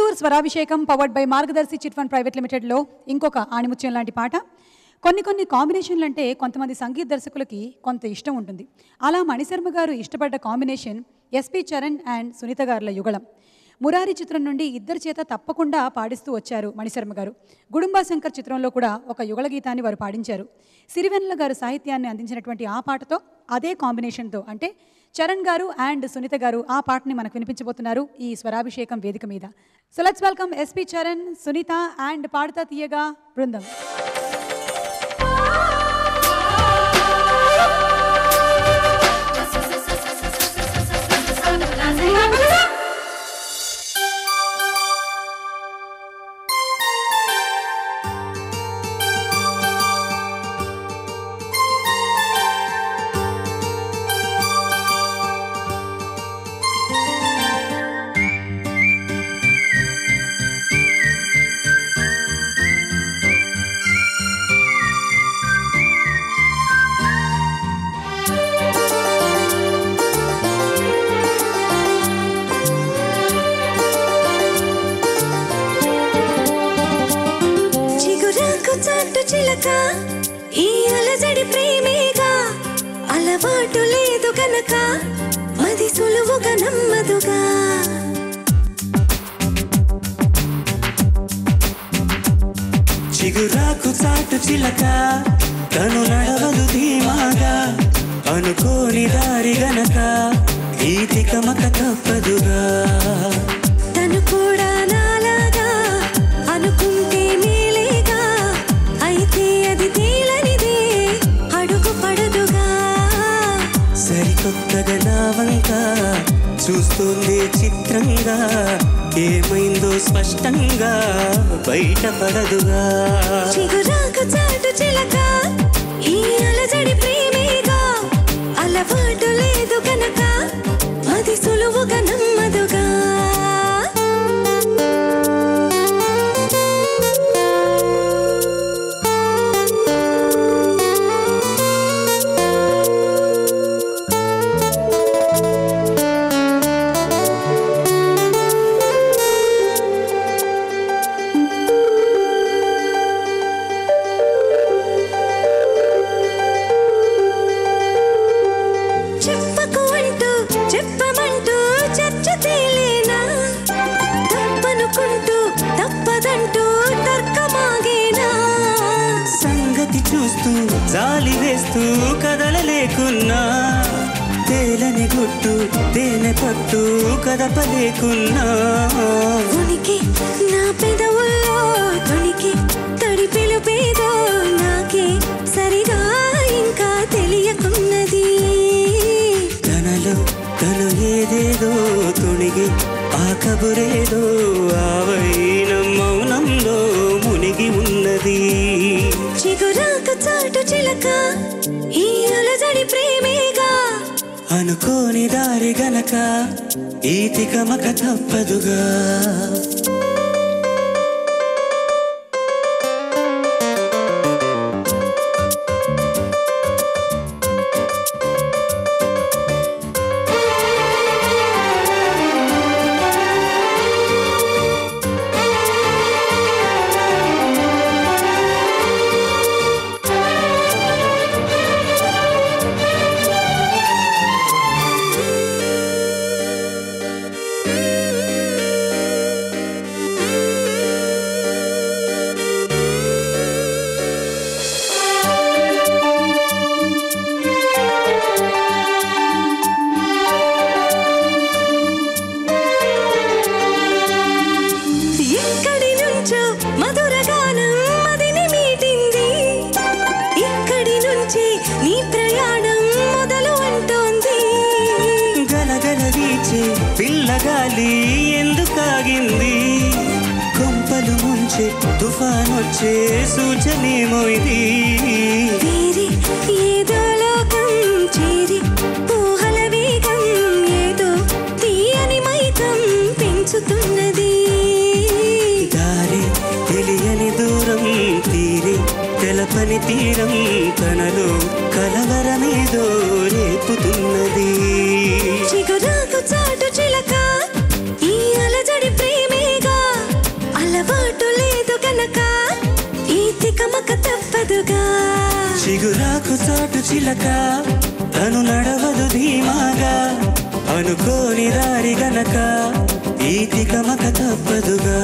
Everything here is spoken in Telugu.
Santoor Swarabhishekam powered by Margadarsi chit fund private లిమిటెడ్లో ఇంకొక ఆణిముత్యం లాంటి పాట. కొన్ని కాంబినేషన్లు అంటే కొంతమంది సంగీత దర్శకులకి కొంత ఇష్టం ఉంటుంది. అలా మణిశర్మ గారు ఇష్టపడ్డ combination SP Charan and Sunitha గారుల యుగళం. మురారి చిత్రం నుండి ఇద్దరి చేత తప్పకుండా పాడిస్తూ వచ్చారు మణిశర్మ గారు. గుడుంబా శంకర్ చిత్రంలో కూడా ఒక యుగళ గీతాన్ని వారు పాడించారు. సిరివెన్నెల గారు సాహిత్యాన్ని అందించినటువంటి ఆ పాటతో అదే కాంబినేషన్తో అంటే చరణ్ గారు అండ్ సునీత గారు ఆ పాటని మనకు వినిపించబోతున్నారు ఈ స్వరాభిషేకం వేదిక మీద. So let's welcome SP Charan, Sunitha and Padutha Theeyaga బృందం. ఈ అలజడి ప్రేమేగా అలవాటు లేదు కనుక మది సులువుగా నమ్మదుగా. చిగురాకు చాటు చిలక తను నడవదు ధీమాగా అనుకోని దారి గనక ఈ తికమక తప్పదుగా. తను కూడా నాలాగా అనుకుంటే మేలేగా అయితే అది తేలనిదే అడుగు పడదుగా. సరికొత్తగా నా వంక చూస్తుంది చిత్రంగా ఏమైందో స్పష్టంగా బయటపడదుగా. చిగురాకు చాటు చిలక ఈ అలజడి ప్రేమేగా అలవాటు లేదు కనుక అది సులువుగా నమ్మదుగా. చెప్పమంటూ చర్చ తేలేనా తప్పనుకుంటూ తప్పదంటూ తర్కమాగేనా. సంగతి చూస్తూ జాలి వేస్తూ కదలలేకున్నా తేలని గుట్టు తేనె పట్టు కదపలేకున్నా. ఉనికి నా పెదవుల్లో తొనికి తడి పిలుపేదో నాకే సరిగా ఇంకా తెలియకున్నది. తను ఏదేదో తొణిగి ఆ కబురేదో ఆవైన మౌనంలో మునిగి ఉన్నది. చిగురాకు చాటు చిలక ఈ అలజడి ప్రేమేగా అనుకోని దారి గనక ఈ తికమక తప్పదుగా. మధురగానం మదిని మీటింది ఇక్కడి నుంచి నీ ప్రయాణం మొదలు అంటోంది. గలగల వీచే పిల్లగాలి ఎందుకాగింది కొంపలు ముంచే తుఫానొచ్చే సూచనేమో ఇది. ఏదో లోకం చేరి ఊహల వేగం ఏదో తీయని మైకం పెంచుతున్నది. తెలియని దూరం తీరి తెలపని తీరం తనలో కలవరమేదో రేపుతున్నది. చిగురాకు చాటు చిలక ఈ అలజడి ప్రేమేగా గనక ఈ తికమక తప్పదుగా. చిగురాకు చాటు చిలక తను నడవదు ధీమాగా, అనుకోని దారి గనక ఈ తికమక తప్పదుగా.